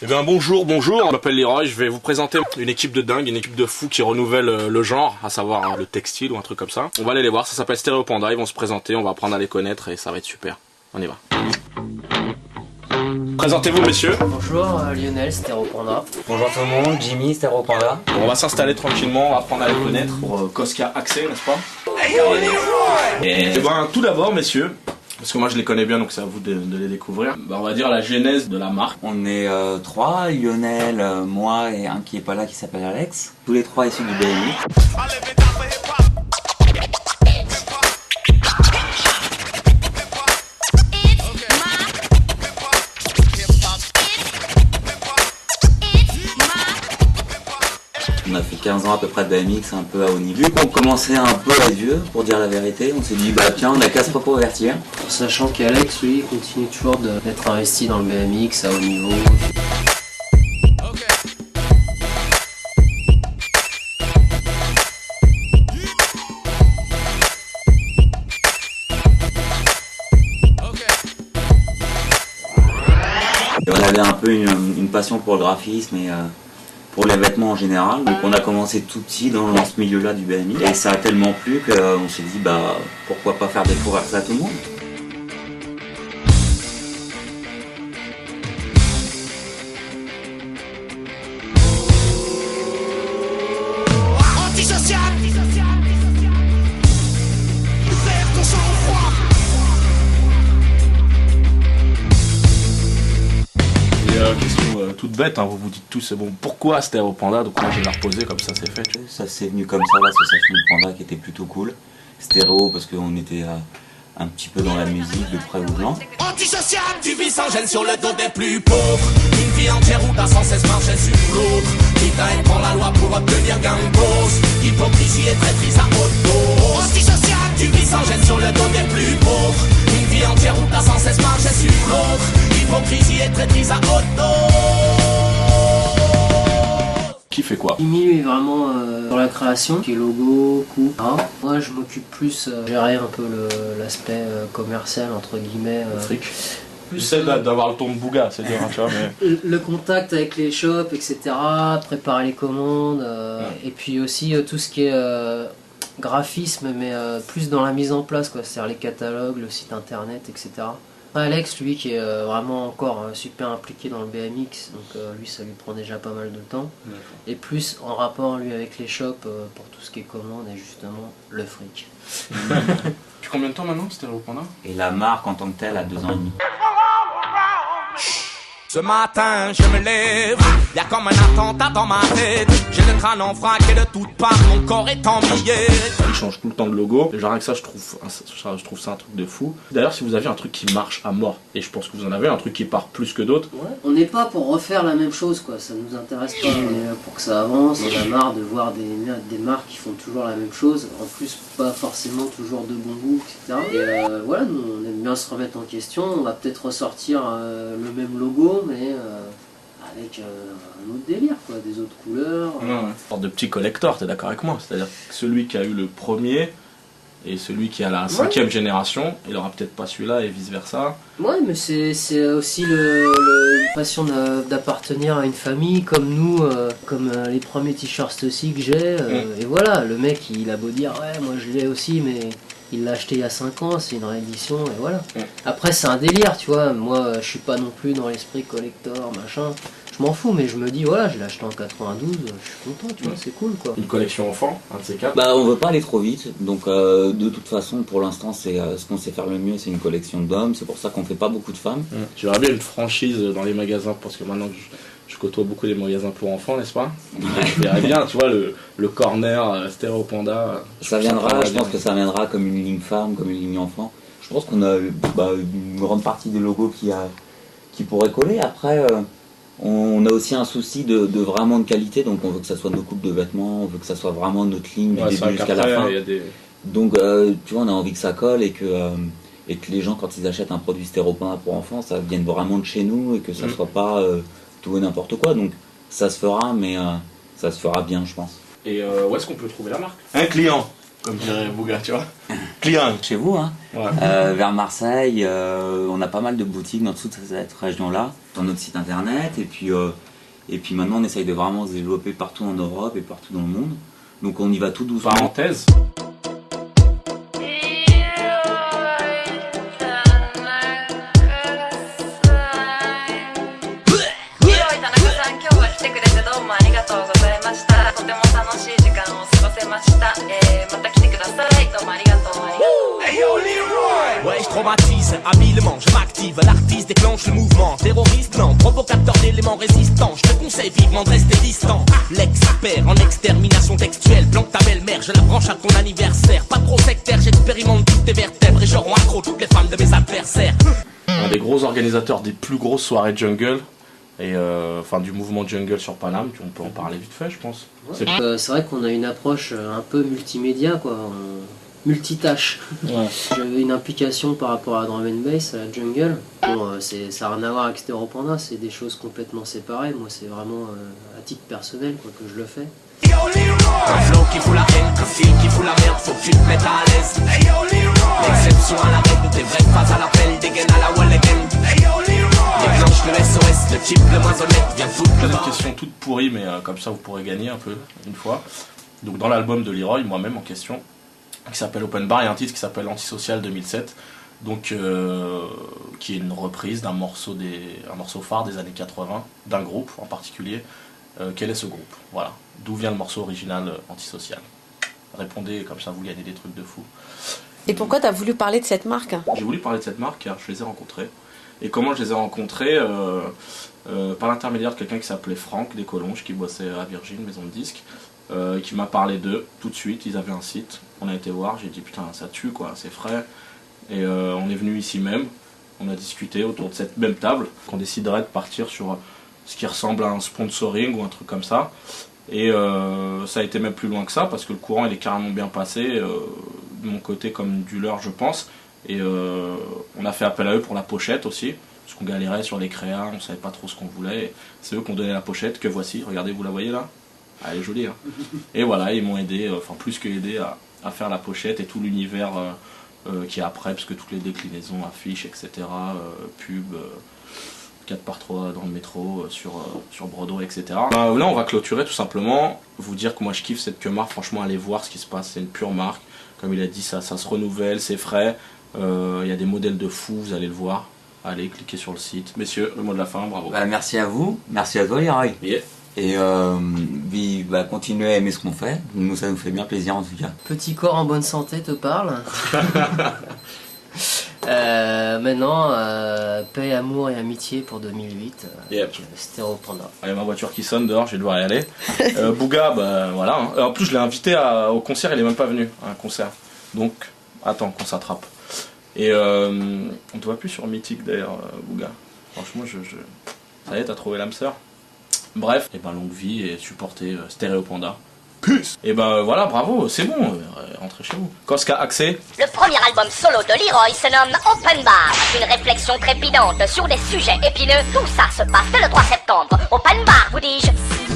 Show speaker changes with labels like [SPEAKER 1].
[SPEAKER 1] Eh bien bonjour, je m'appelle Leroy, je vais vous présenter une équipe de dingue, une équipe de fous qui renouvelle le genre, à savoir le textile ou un truc comme ça. On va aller les voir, ça s'appelle Stereo Panda, ils vont se présenter, on va apprendre à les connaître et ça va être super. On y va. Présentez-vous messieurs.
[SPEAKER 2] Bonjour Lionel, Stereo Panda.
[SPEAKER 3] Bonjour tout le monde, Jimmy, Stereo Panda.
[SPEAKER 1] Bon, on va s'installer tranquillement, on va apprendre à les connaître pour Koska Accès, n'est-ce pas? Et ben tout d'abord messieurs, parce que moi je les connais bien donc c'est à vous de les découvrir. On va dire la genèse de la marque.
[SPEAKER 3] On est trois, Lionel, moi et un qui est pas là qui s'appelle Alex. Tous les trois issus du BMX. On a fait 15 ans à peu près de BMX, un peu à haut niveau. Vu qu'on commençait un peu à vieux, pour dire la vérité, on s'est dit bah tiens, on a qu'à se reconvertir.
[SPEAKER 2] Sachant qu'Alex, lui, continue toujours d'être investi dans le BMX à haut niveau.
[SPEAKER 3] Et on avait un peu une passion pour le graphisme et pour les vêtements en général. Donc on a commencé tout petit dans ce milieu-là du BMX. Et ça a tellement plu qu'on s'est dit bah pourquoi pas faire découvrir ça à tout le monde.
[SPEAKER 1] Question toute bête, hein, vous vous dites tous bon pourquoi Stereo Panda, donc moi je vais la reposer comme ça c'est fait.
[SPEAKER 3] Ça s'est venu comme ça, l'association de Panda qui était plutôt cool. Stéréo parce qu'on était un petit peu dans la musique de près ou loin.
[SPEAKER 4] Antisocial, tu vis sans gêne sur le dos des plus pauvres. Une vie entière où t'as sans cesse marché sur l'autre. Quitte à être dans la loi pour obtenir gain de cause. Hypocrisie et traîtrise à haute dose. Antisocial, tu vis sans gêne sur le dos des plus pauvres. Une vie entière où t'as sans cesse marché sur l'autre. Hypocrisie et traîtrise à haute dose.
[SPEAKER 1] Qui fait quoi?
[SPEAKER 2] Jimmy, lui, est vraiment sur la création, qui est logo, coupe. Moi, je m'occupe plus de gérer un peu l'aspect commercial, entre guillemets.
[SPEAKER 1] Fric. Tu sais d'avoir le ton de Bouga, c'est dur, hein, tu vois, mais...
[SPEAKER 2] Le contact avec les shops, etc. Préparer les commandes. Et puis aussi tout ce qui est graphisme, mais plus dans la mise en place, quoi. C'est-à-dire les catalogues, le site internet, etc. Alex, lui, qui est vraiment encore super impliqué dans le BMX, donc lui, ça lui prend déjà pas mal de temps. Et plus en rapport, lui, avec les shops pour tout ce qui est commande et justement le fric.
[SPEAKER 1] Depuis combien de temps maintenant Stereo Panda?
[SPEAKER 3] Et la marque en tant que telle a 2 ans et demi.
[SPEAKER 4] Ce matin, je me lève, y'a comme un attentat dans ma tête. J'ai le crâne en vrac et de toutes parts, mon corps est en miettes.
[SPEAKER 1] Il change tout le temps de logo. Genre avec ça, je trouve ça un truc de fou. D'ailleurs, si vous avez un truc qui marche à mort, et je pense que vous en avez un truc qui part plus que d'autres.
[SPEAKER 2] Ouais. On n'est pas pour refaire la même chose, quoi. Ça nous intéresse pas. Mais pour que ça avance, on a marre de voir des marques qui font toujours la même chose. En plus, pas forcément toujours de bon goût, etc. Et voilà, nous, on aime bien se remettre en question. On va peut-être ressortir le même logo, mais avec un autre délire, quoi, des autres couleurs.
[SPEAKER 1] Une sorte de petit collector, t'es d'accord avec moi? C'est-à-dire que celui qui a eu le premier et celui qui a la 5e génération, il aura peut-être pas celui-là et vice versa.
[SPEAKER 2] Ouais, mais c'est aussi une passion d'appartenir à une famille comme nous, comme les premiers t-shirts aussi que j'ai. Et voilà, le mec il a beau dire ouais, moi je l'ai aussi, mais il l'a acheté il y a 5 ans, c'est une réédition et voilà. Après c'est un délire, tu vois, moi je suis pas non plus dans l'esprit collector, machin. Je m'en fous, mais je me dis voilà, je l'ai acheté en 92, je suis content, tu vois, c'est cool quoi.
[SPEAKER 1] Une collection enfant, un de ces quatre.
[SPEAKER 3] Bah on veut pas aller trop vite, donc de toute façon pour l'instant c'est ce qu'on sait faire le mieux, c'est une collection d'hommes, c'est pour ça qu'on fait pas beaucoup de femmes.
[SPEAKER 1] J'aimerais bien une franchise dans les magasins, parce que maintenant que je côtoie beaucoup les magasins pour enfants, n'est-ce pas? Je verrais bien, tu vois, le corner Stereo Panda.
[SPEAKER 3] Ça viendra, je pense que ça viendra comme une ligne femme, comme une ligne enfant. Je pense qu'on a une grande partie des logos qui pourraient coller. Après, on a aussi un souci de vraiment de qualité, donc on veut que ça soit nos coupes de vêtements, on veut que ça soit vraiment notre ligne du début jusqu'à la fin. Donc tu vois, on a envie que ça colle et que les gens, quand ils achètent un produit Stereo Panda pour enfants, ça vienne vraiment de chez nous et que ça soit pas tout et n'importe quoi. Donc ça se fera, mais ça se fera bien, je pense.
[SPEAKER 1] Et où est-ce qu'on peut trouver la marque?
[SPEAKER 5] Un client
[SPEAKER 1] comme dirait Bouga, tu vois. Client.
[SPEAKER 3] Chez vous, hein.
[SPEAKER 1] Ouais.
[SPEAKER 3] Vers Marseille, on a pas mal de boutiques dans toute cette région-là, dans notre site internet, et puis maintenant on essaye de vraiment se développer partout en Europe et partout dans le monde. Donc on y va tout doucement.
[SPEAKER 1] Parenthèse.
[SPEAKER 4] Ouais, je traumatise habilement, je m'active, l'artiste déclenche le mouvement. Terroriste, non, provocateur d'éléments résistants. Je te conseille vivement de rester distant. L'expert en extermination textuelle, planque ta belle-mère, je la branche à ton anniversaire. Pas trop sectaire, j'expérimente toutes tes vertèbres et je rends accro toutes les femmes de mes adversaires.
[SPEAKER 1] Un des gros organisateurs des plus grosses soirées jungle et enfin du mouvement jungle sur Paname, on peut en parler vite fait, je pense.
[SPEAKER 2] C'est vrai qu'on a une approche un peu multimédia, quoi. Multitâche.
[SPEAKER 1] Ouais.
[SPEAKER 2] J'avais une implication par rapport à Drum and Bass, à la jungle. Bon, ça n'a rien à voir avec Stereo Panda, c'est des choses complètement séparées. Moi, c'est vraiment à titre personnel, quoi, que je le fais.
[SPEAKER 4] Un flow qui fout la haine, un style qui fout la merde, faut que tu te mettes à l'aise. L'exception à la règle, des vraies phases à l'appel, dégaine à la wall again. Déclenche le SOS, le type le moins honnête, viens foutre le
[SPEAKER 1] Une
[SPEAKER 4] bord.
[SPEAKER 1] question toute pourrie, mais comme ça vous pourrez gagner un peu une fois. Donc dans l'album de Leroy, moi-même en question, qui s'appelle Open Bar, il y a un titre qui s'appelle Antisocial 2007, donc qui est une reprise d'un morceau phare des années 80, d'un groupe en particulier. Quel est ce groupe? Voilà. D'où vient le morceau original Antisocial? Répondez, comme ça vous gagnez des trucs de fou.
[SPEAKER 5] Et pourquoi tu as voulu parler de cette marque?
[SPEAKER 1] J'ai voulu parler de cette marque car je les ai rencontrés. Et comment je les ai rencontrés? Par l'intermédiaire de quelqu'un qui s'appelait Franck Descolonges, qui bossait à Virgin, maison de disques, qui m'a parlé d'eux tout de suite. Ils avaient un site, on a été voir, j'ai dit putain ça tue quoi, c'est frais. Et on est venu ici même, on a discuté autour de cette même table, qu'on déciderait de partir sur ce qui ressemble à un sponsoring ou un truc comme ça. Et ça a été même plus loin que ça, parce que le courant il est carrément bien passé, de mon côté comme du leur je pense. Et on a fait appel à eux pour la pochette aussi, parce qu'on galérait sur les créas, on savait pas trop ce qu'on voulait. C'est eux qui ont donné la pochette, que voici, regardez, vous la voyez là? Ah, elle est jolie, hein. Et voilà, ils m'ont aidé, enfin plus que aidé à faire la pochette et tout l'univers qui est après, parce que toutes les déclinaisons, affiches, etc., pub, 4x3 dans le métro, sur Broadway, etc. Là on va clôturer tout simplement, vous dire que moi je kiffe cette Kemar, franchement allez voir ce qui se passe, c'est une pure marque, comme il a dit ça se renouvelle, c'est frais, il y a des modèles de fous, vous allez le voir, allez cliquez sur le site. Messieurs, le mot de la fin, bravo.
[SPEAKER 3] Bah, merci à vous, merci à toi Leroy.
[SPEAKER 1] Yeah.
[SPEAKER 3] Et continuez à aimer ce qu'on fait, nous ça nous fait bien plaisir en tout cas.
[SPEAKER 2] Petit corps en bonne santé te parle. Maintenant, paix, amour et amitié pour 2008.
[SPEAKER 1] Yep.
[SPEAKER 2] Stereo Panda.
[SPEAKER 1] Allez, ma voiture qui sonne dehors, je vais devoir y aller. Bouga, bah voilà. Hein. En plus, je l'ai invité au concert, il est même pas venu à un concert. Donc, attends qu'on s'attrape. Et on te voit plus sur Mythique d'ailleurs, Bouga. Franchement, ça y est, t'as trouvé l'âme sœur. Bref, et ben longue vie et supportez Stereo Panda. Peace. Et ben voilà, bravo, c'est bon, rentrez chez vous. Koska, accès.
[SPEAKER 6] Le premier album solo de Leroy se nomme Open Bar. Une réflexion trépidante sur des sujets épineux. Tout ça se passe le 3 septembre. Open Bar, vous dis-je.